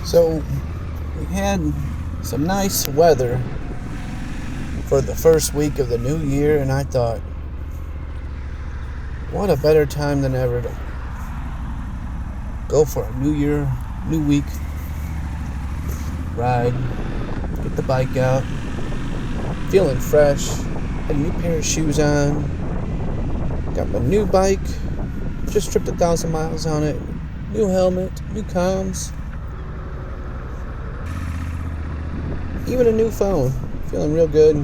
So we had some nice weather for the first week of the new year, and I thought, what a better time than ever to go for a new year, new week ride, get the bike out, feeling fresh, had a new pair of shoes on, got my new bike, just tripped 1,000 miles on it, new helmet, new comms, even a new phone, feeling real good.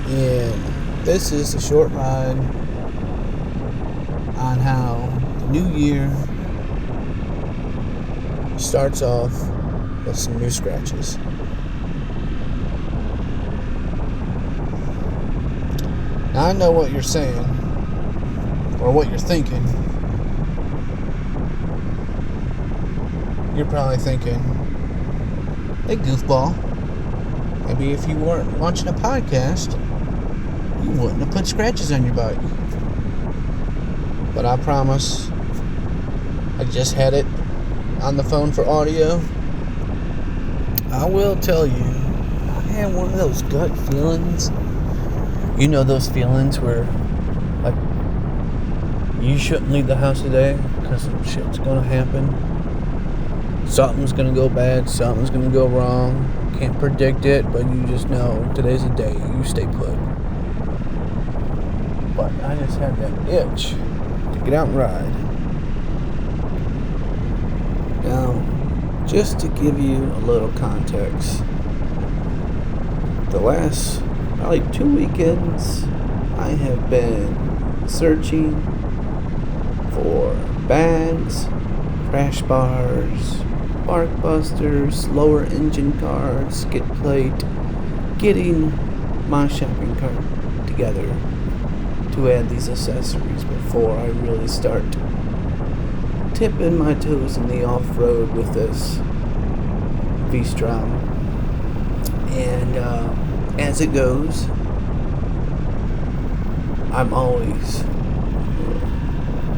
And this is a short ride on how the new year starts off with some new scratches. Now I know what you're saying, or what you're thinking. You're probably thinking, hey goofball, maybe if you weren't watching a podcast, you wouldn't have put scratches on your bike. But I promise, I just had it on the phone for audio. I will tell you, I had one of those gut feelings. You know those feelings where, like, you shouldn't leave the house today because some shit's gonna happen. Something's gonna go bad, something's gonna go wrong. Can't predict it, but you just know today's the day. You stay put. But I just had that itch to get out and ride. Now, just to give you a little context, the last probably 2 weekends I have been searching for bags, crash bars, spark busters, lower engine cars, skid plate, getting my shopping cart together to add these accessories before I really start tipping my toes in the off-road with this V-Strom. And as it goes, I'm always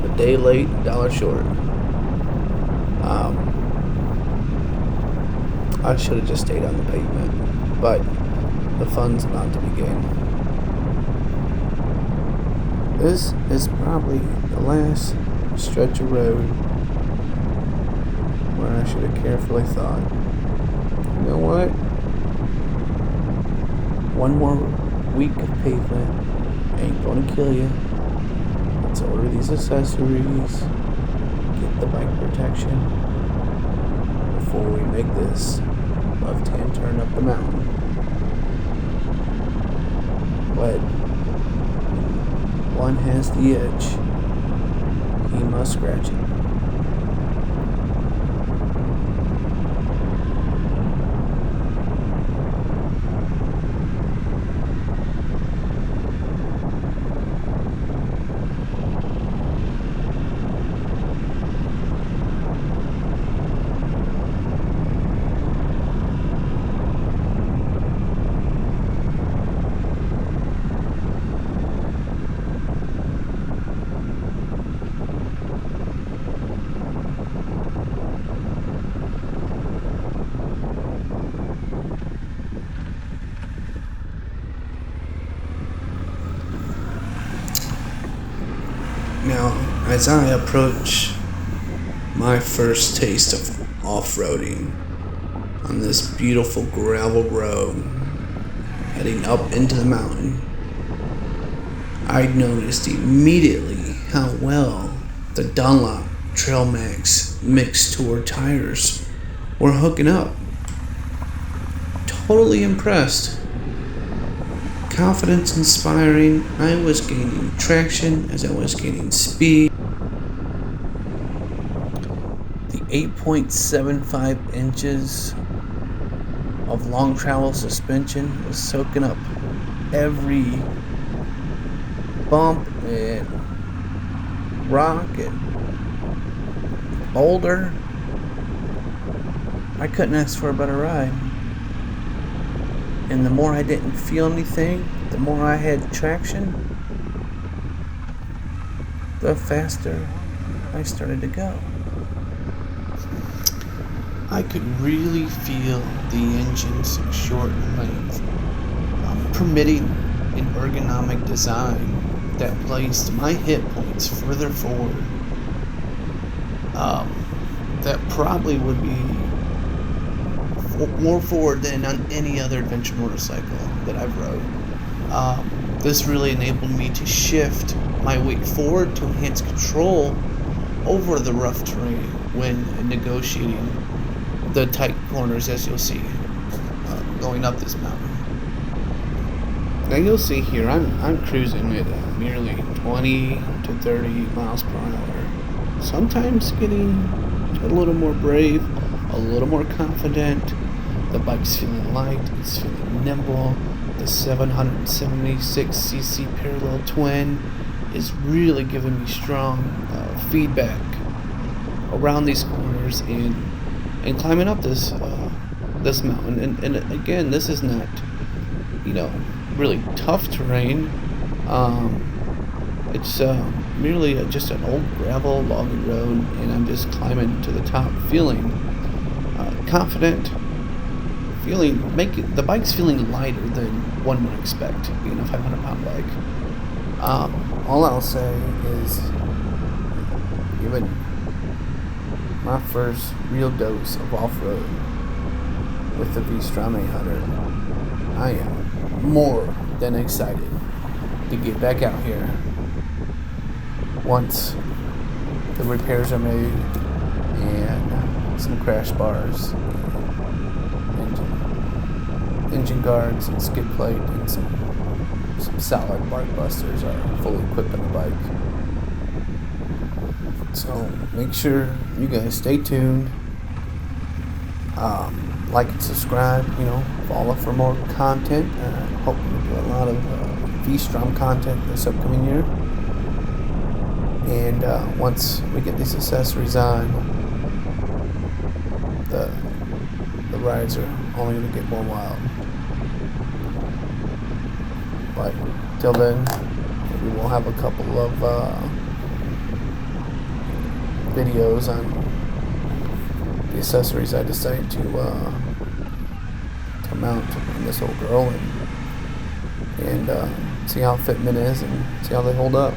a day late, $1 short. I should have just stayed on the pavement, but the fun's about to begin. This is probably the last stretch of road where I should have carefully thought, you know what? One more week of pavement ain't gonna kill you. Let's order these accessories, get the bike protection before we make this left-hand turn up the mountain. But one has the itch, he must scratch it. Now, as I approach my first taste of off-roading on this beautiful gravel road heading up into the mountain, I noticed immediately how well the Dunlop Trail Max mixed tour tires were hooking up. Totally impressed. Confidence inspiring. I was gaining traction as I was gaining speed. The 8.75 inches of long travel suspension was soaking up every bump and rock and boulder. I couldn't ask for a better ride. And the more I didn't feel anything, the more I had traction, the faster I started to go. I could really feel the engine's short length, permitting an ergonomic design that placed my hit points further forward. That probably would be more forward than on any other adventure motorcycle that I've rode. This really enabled me to shift my weight forward to enhance control over the rough terrain when negotiating the tight corners, as you'll see going up this mountain. Now you'll see here I'm cruising at nearly 20 to 30 miles per hour. Sometimes getting a little more brave, a little more confident. The bike's feeling light, it's feeling nimble. The 776cc parallel twin is really giving me strong feedback around these corners and climbing up this mountain. And again, this is not, really tough terrain. It's merely just an old gravel logging road, and I'm just climbing to the top, feeling confident. The bike's feeling lighter than one would expect, being a 500-pound bike. All I'll say is, given my first real dose of off-road with the V-Strom 800, I am more than excited to get back out here once the repairs are made and some crash bars, engine guards and skid plate and some solid bark busters are fully equipped on the bike. So make sure you guys stay tuned, like and subscribe, follow for more content. Hoping to do a lot of V-Strom content this upcoming year. And once we get these accessories on, the rides are only going to get more wild. But till then, maybe we'll have a couple of videos on the accessories I decided to mount on this old girl and see how fitment is and see how they hold up.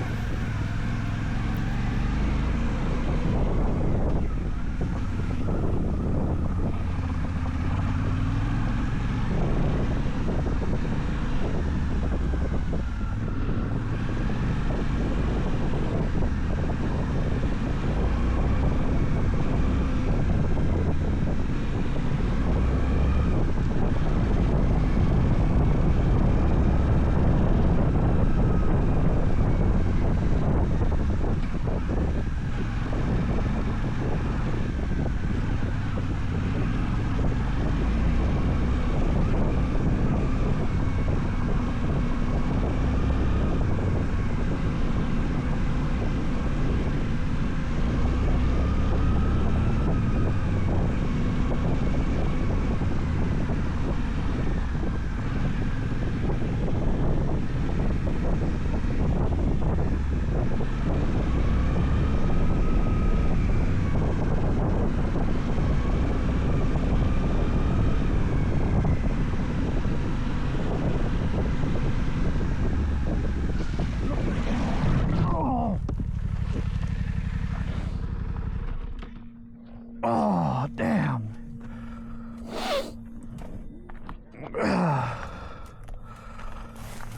Oh, damn.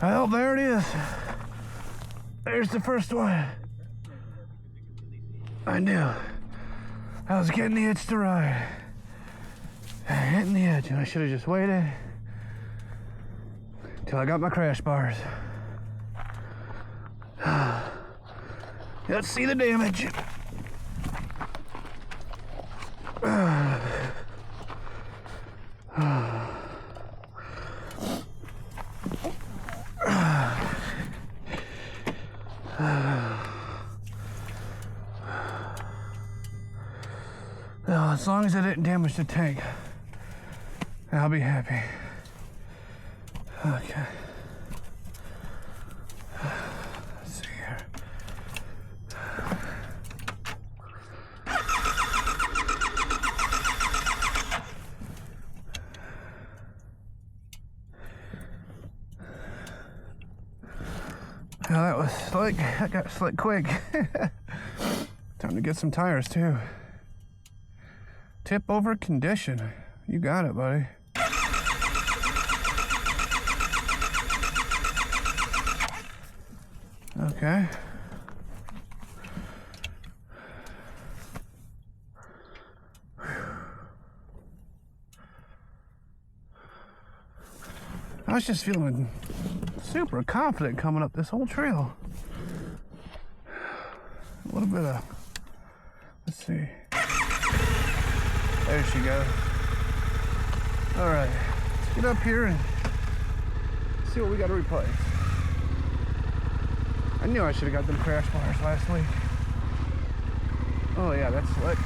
Well, there it is. There's the first one. I knew. I was getting the itch to ride. Hitting the edge, and I should have just waited till I got my crash bars. Let's see the damage. Now, as long as I didn't damage the tank, I'll be happy. Okay. Let's see here. Well, that was slick. That got slick quick. Time to get some tires too. Tip over condition. You got it, buddy. Okay. I was just feeling super confident coming up this whole trail. A little bit of, let's see. There she goes. All right, let's get up here and see what we got to replace. I knew I should have got them crash bars last week. Oh yeah, that's slick.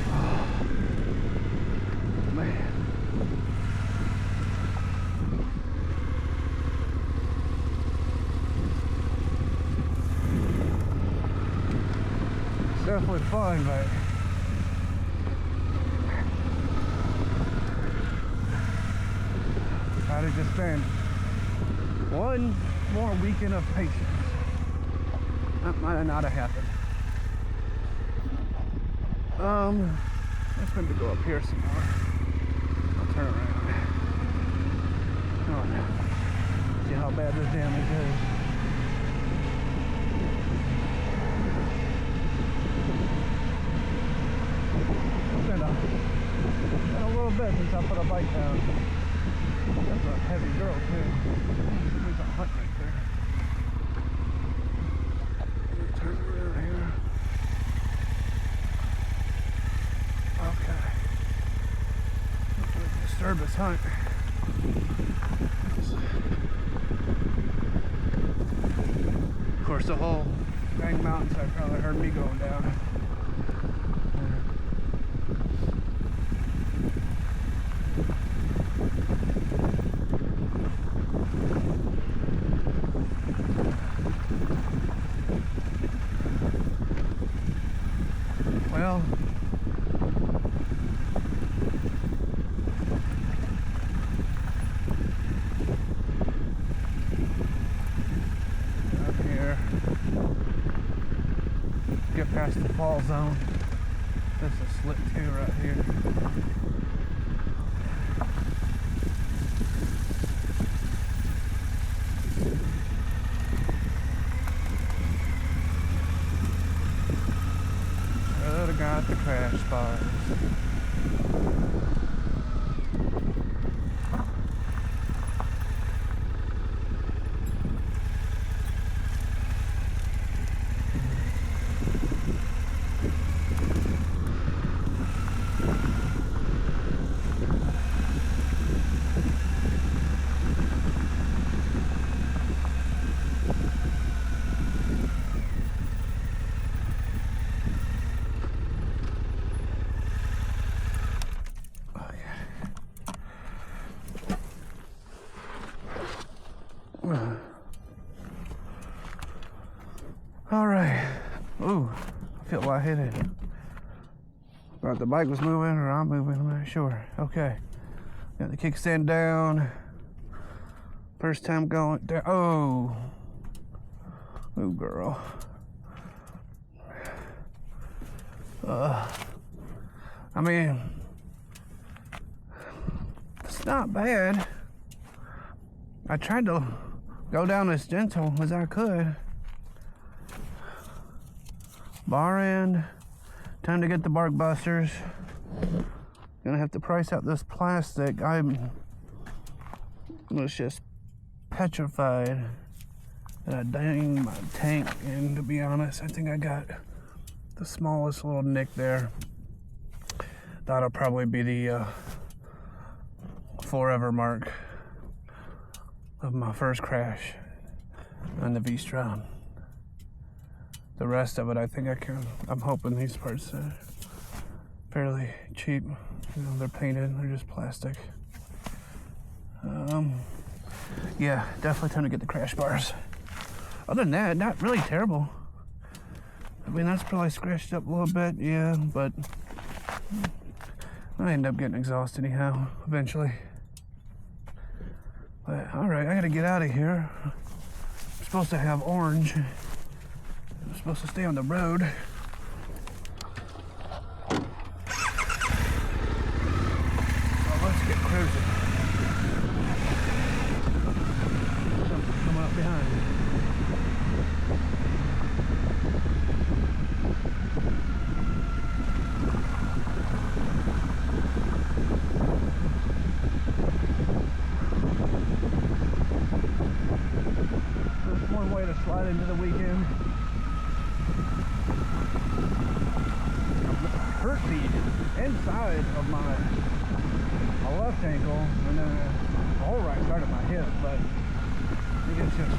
Oh, man. It's definitely fun, but if I'd have just spent one more weekend of patience, that might have not have happened. Let's maybe go up here some more. I'll turn around. Oh, see how bad this damage is. It's been a little bit since I put a bike down. That's a heavy girl too. There's a hut right there. Turn around here. Okay. Disturb this hunt. Of course, the whole dang mountainside probably heard me going down. Well, up here, get past the fall zone. This is a slip too right here. Got the crash bars. All right. Ooh, I feel lightheaded. Thought the bike was moving or I'm moving, I'm not sure. Okay. Got the kickstand down. First time going down. Oh. Ooh, girl. I mean, it's not bad. I tried to go down as gentle as I could. Bar end, time to get the bark busters. Gonna have to price out this plastic. I was just petrified that I danged my tank, and to be honest, I think I got the smallest little nick there. That'll probably be the forever mark of my first crash on the V-Strom. The rest of it, I think I'm hoping these parts are fairly cheap. You know, they're painted, they're just plastic. Yeah, definitely time to get the crash bars. Other than that, not really terrible. I mean, that's probably scratched up a little bit, yeah, but I end up getting exhausted anyhow, eventually. But all right, I gotta get out of here. I'm supposed to have orange. I'm supposed to stay on the road. So let's get cruising. Something's coming up behind me. There's one way to slide into the weekend. Hurt the inside of my left ankle and then the whole right side of my hip, but I think it's just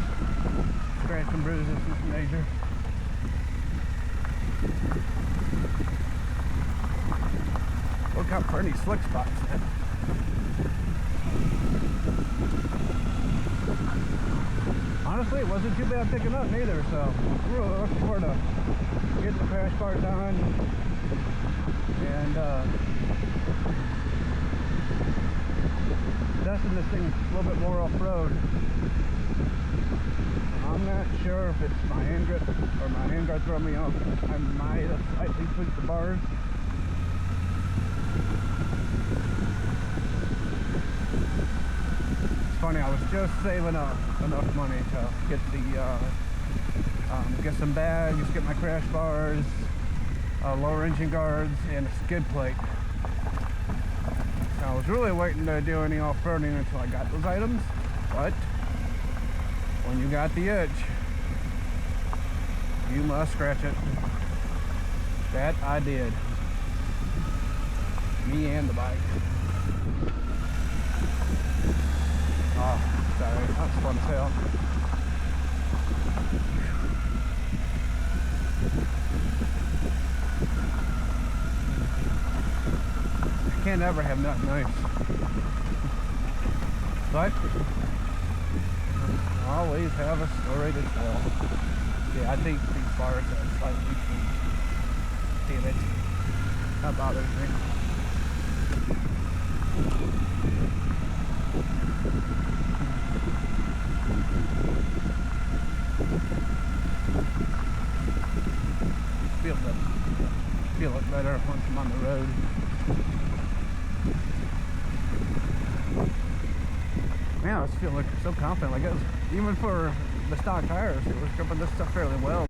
scratch and bruises, nothing major. Look out for any slick spots then. Honestly, it wasn't too bad picking up neither, so I'm really looking forward to getting the crash bar done and testing this thing a little bit more off-road. I'm not sure if it's my hand grip or my hand guard throwing me off. I might have slightly tweaked the bars. It's funny, I was just saving up enough money to get the get some bags, get my crash bars, lower engine guards, and a skid plate. So I was really waiting to do any off-roading until I got those items, but when you got the itch, you must scratch it. That I did. Me and the bike. Oh, sorry, that's fun as hell. I can't ever have nothing nice. But I always have a story to tell. Yeah, I think these bars are slightly tweaked. Damn it. That bothers me. Feel it better once I'm on the road. Man, I just feel like so confident. Like it was, even for the stock tires, it was gripping this stuff fairly well.